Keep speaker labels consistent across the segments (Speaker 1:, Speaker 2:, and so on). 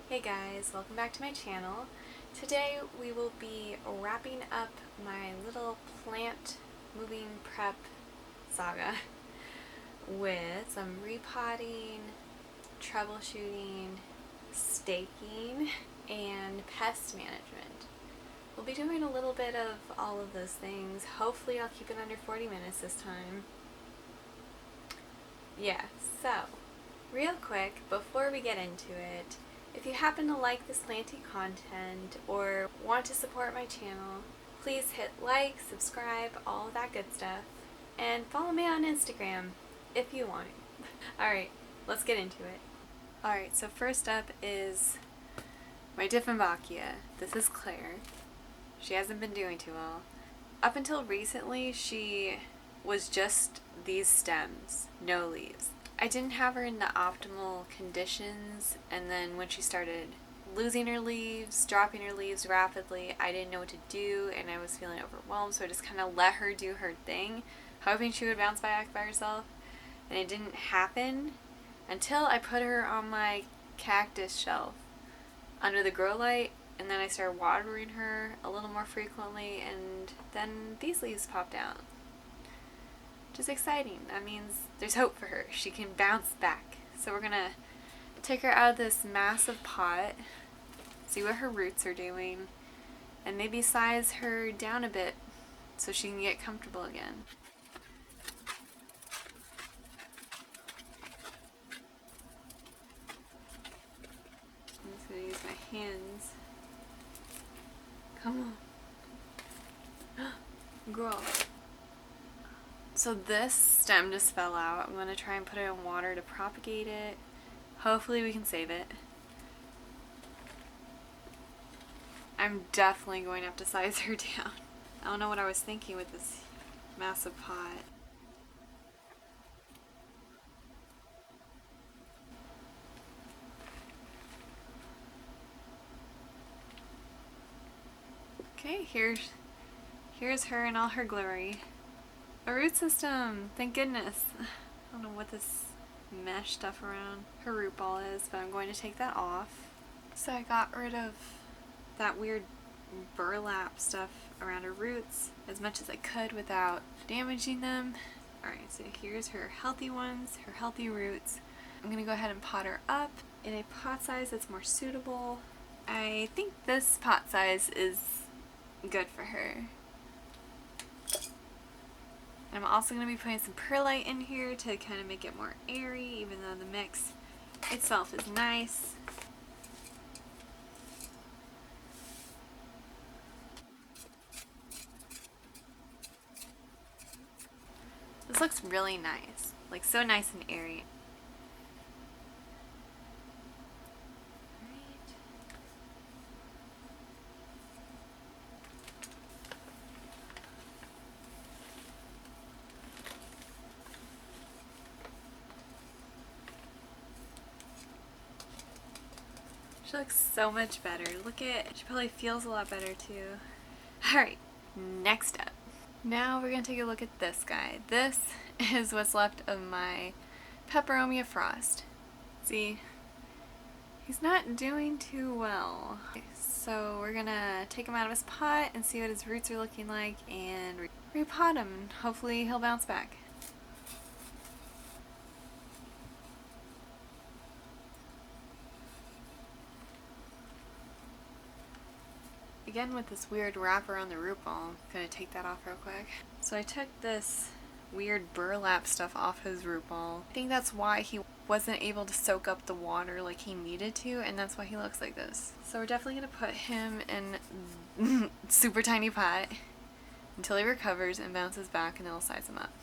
Speaker 1: Hey guys, welcome back to my channel. Today we will be wrapping up my little plant moving prep saga with some repotting, troubleshooting, staking, and pest management. We'll be doing a little bit of all of those things. Hopefully I'll keep it under 40 minutes this time. Yeah, so real quick, before we get into it, if you happen to like this planty content or want to support my channel, please hit like, subscribe, all that good stuff, and follow me on Instagram if you want. Alright, let's get into it. Alright, so first up is my dieffenbachia. This is Claire. She hasn't been doing too well. Up until recently, she was just these stems, no leaves. I didn't have her in the optimal conditions, and then when she started losing her leaves, dropping her leaves rapidly, I didn't know what to do, and I was feeling overwhelmed, so I just kind of let her do her thing, hoping she would bounce back by herself, and it didn't happen until I put her on my cactus shelf under the grow light, and then I started watering her a little more frequently, and then these leaves popped out. Just exciting. That means there's hope for her. She can bounce back. So we're gonna take her out of this massive pot, see what her roots are doing, and maybe size her down a bit so she can get comfortable again. I'm just gonna use my hands. Come on. Grow. So this stem just fell out. I'm going to try and put it in water to propagate it. Hopefully we can save it. I'm definitely going to have to size her down. I don't know what I was thinking with this massive pot. Okay, here's her in all her glory. A root system! Thank goodness. I don't know what this mesh stuff around her root ball is, but I'm going to take that off. So I got rid of that weird burlap stuff around her roots as much as I could without damaging them. Alright, so here's her healthy ones, her healthy roots. I'm going to go ahead and pot her up in a pot size that's more suitable. I think this pot size is good for her. I'm also going to be putting some perlite in here to kind of make it more airy, even though the mix itself is nice. This looks really nice, like so nice and airy. She looks so much better. Look at, she probably feels a lot better too. Alright, next up. Now we're going to take a look at this guy. This is what's left of my peperomia frost. See, he's not doing too well. So we're going to take him out of his pot and see what his roots are looking like and repot him, and hopefully he'll bounce back. Again with this weird wrapper on the root ball. I'm gonna take that off real quick. So I took this weird burlap stuff off his root ball. I think that's why he wasn't able to soak up the water like he needed to, and that's why he looks like this. So we're definitely gonna put him in super tiny pot until he recovers and bounces back, and then we'll size him up.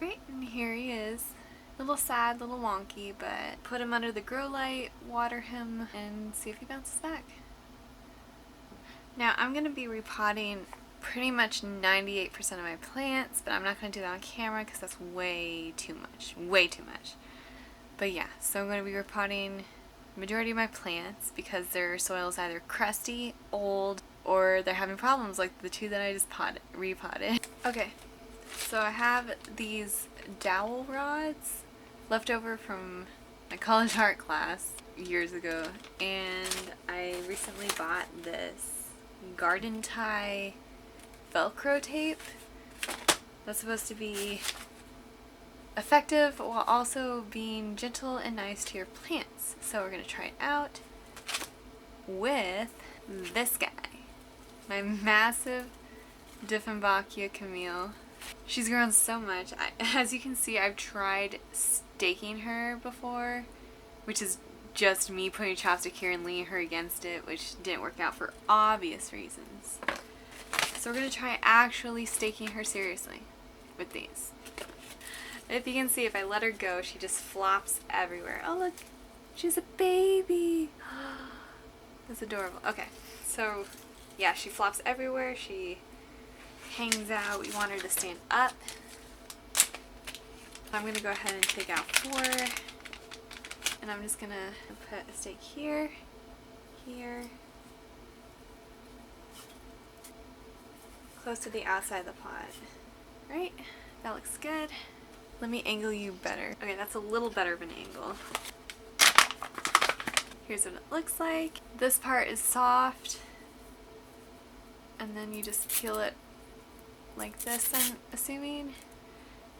Speaker 1: Great, and here he is. A little sad, a little wonky, but put him under the grow light, water him, and see if he bounces back. Now I'm going to be repotting pretty much 98% of my plants, but I'm not going to do that on camera because that's way too much. Way too much. But yeah, so I'm going to be repotting the majority of my plants because their soil is either crusty, old, or they're having problems like the two that I just repotted. Okay, so I have these dowel rods left over from my college art class years ago, and I recently bought this garden tie Velcro tape that's supposed to be effective while also being gentle and nice to your plants. So we're gonna try it out with this guy, my massive dieffenbachia Camille. She's grown so much. As you can see, I've tried staking her before, which is just me putting chopstick here and leaning her against it, which didn't work out for obvious reasons. So we're gonna try actually staking her seriously with these. If you can see, if I let her go, she just flops everywhere. Oh look, she's a baby. That's adorable. Okay, so yeah, she flops everywhere. She hangs out. We want her to stand up. I'm going to go ahead and take out 4. And I'm just going to put a stake here, here, close to the outside of the pot. Right? That looks good. Let me angle you better. Okay, that's a little better of an angle. Here's what it looks like. This part is soft. And then you just peel it like this, I'm assuming.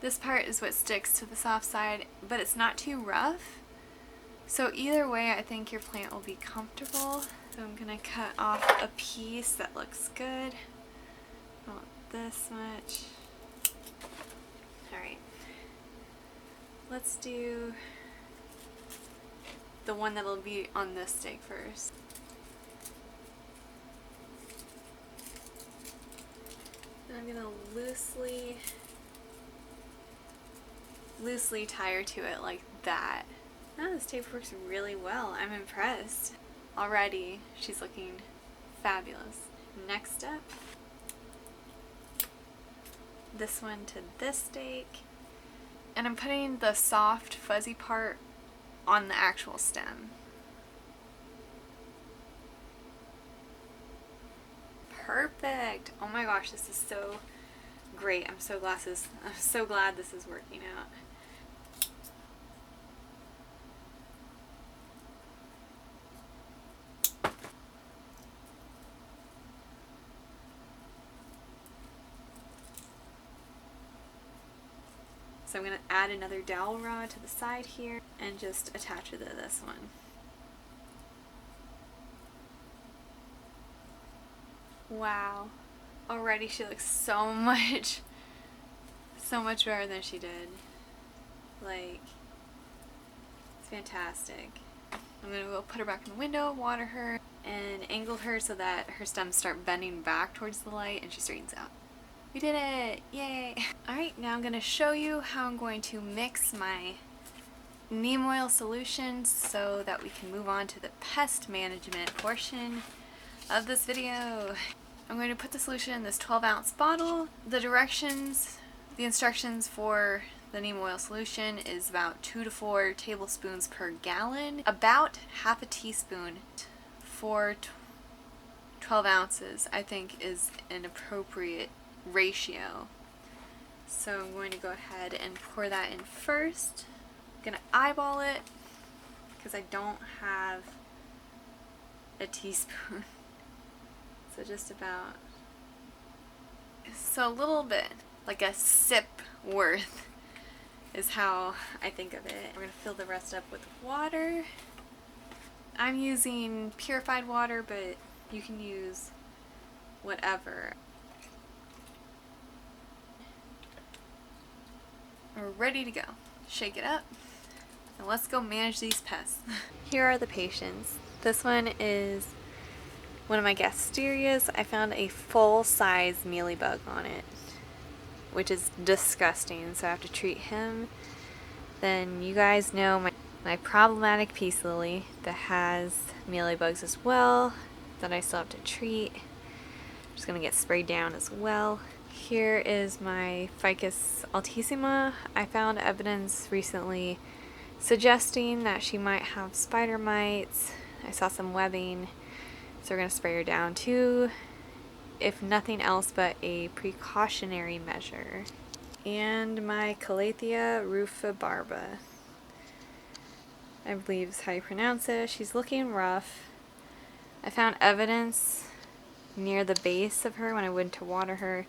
Speaker 1: This part is what sticks to the soft side, but it's not too rough. So either way, I think your plant will be comfortable. So I'm gonna cut off a piece that looks good. I want this much. Alright. Let's do the one that'll be on this stake first. I'm gonna loosely tie her to it like that. Oh, this tape works really well. I'm impressed. Already, she's looking fabulous. Next up, this one to this stake. And I'm putting the soft, fuzzy part on the actual stem. Perfect! Oh my gosh, this is so great. I'm so glad this is working out. So I'm going to add another dowel rod to the side here and just attach it to this one. Wow. Already she looks so much better than she did. Like, it's fantastic. I'm going to go put her back in the window, water her, and angle her so that her stems start bending back towards the light and she straightens out. We did it! Yay! Alright, now I'm going to show you how I'm going to mix my neem oil solution so that we can move on to the pest management portion of this video. I'm going to put the solution in this 12-ounce bottle. The instructions for the neem oil solution is about 2 to 4 tablespoons per gallon. About half a teaspoon for 12 ounces, I think, is an appropriate ratio. So I'm going to go ahead and pour that in first. I'm going to eyeball it because I don't have a teaspoon. So just about, so a little bit, like a sip worth is how I think of it. We're going to fill the rest up with water. I'm using purified water, but you can use whatever. We're ready to go. Shake it up. And let's go manage these pests. Here are the patients. This one is one of my gasterias. I found a full-size mealybug on it, which is disgusting, so I have to treat him. Then you guys know my problematic peace lily that has mealybugs as well, that I still have to treat. I'm just gonna get sprayed down as well. Here is my Ficus altissima. I found evidence recently suggesting that she might have spidermites. I saw some webbing, so we're going to spray her down too, if nothing else but a precautionary measure. and my Calathea rufibarba, I believe is how you pronounce it. She's looking rough. I found evidence near the base of her when I went to water her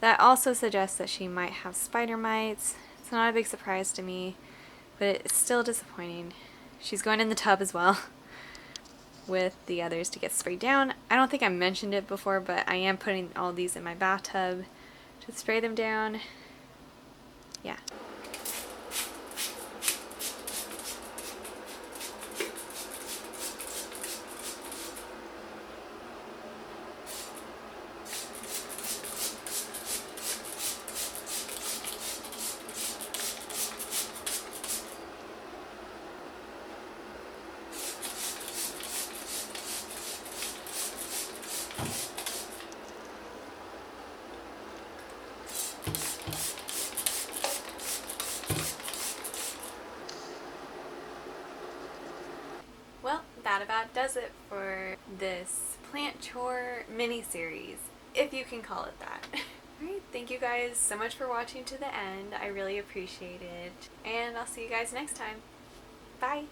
Speaker 1: that also suggests that she might have spider mites. It's not a big surprise to me, but it's still disappointing. She's going in the tub as well with the others to get sprayed down. I don't think I mentioned it before, but I am putting all these in my bathtub to spray them down. Yeah. Well, that about does it for this plant chore mini-series, if you can call it that. Alright, thank you guys so much for watching to the end. I really appreciate it. And I'll see you guys next time. Bye!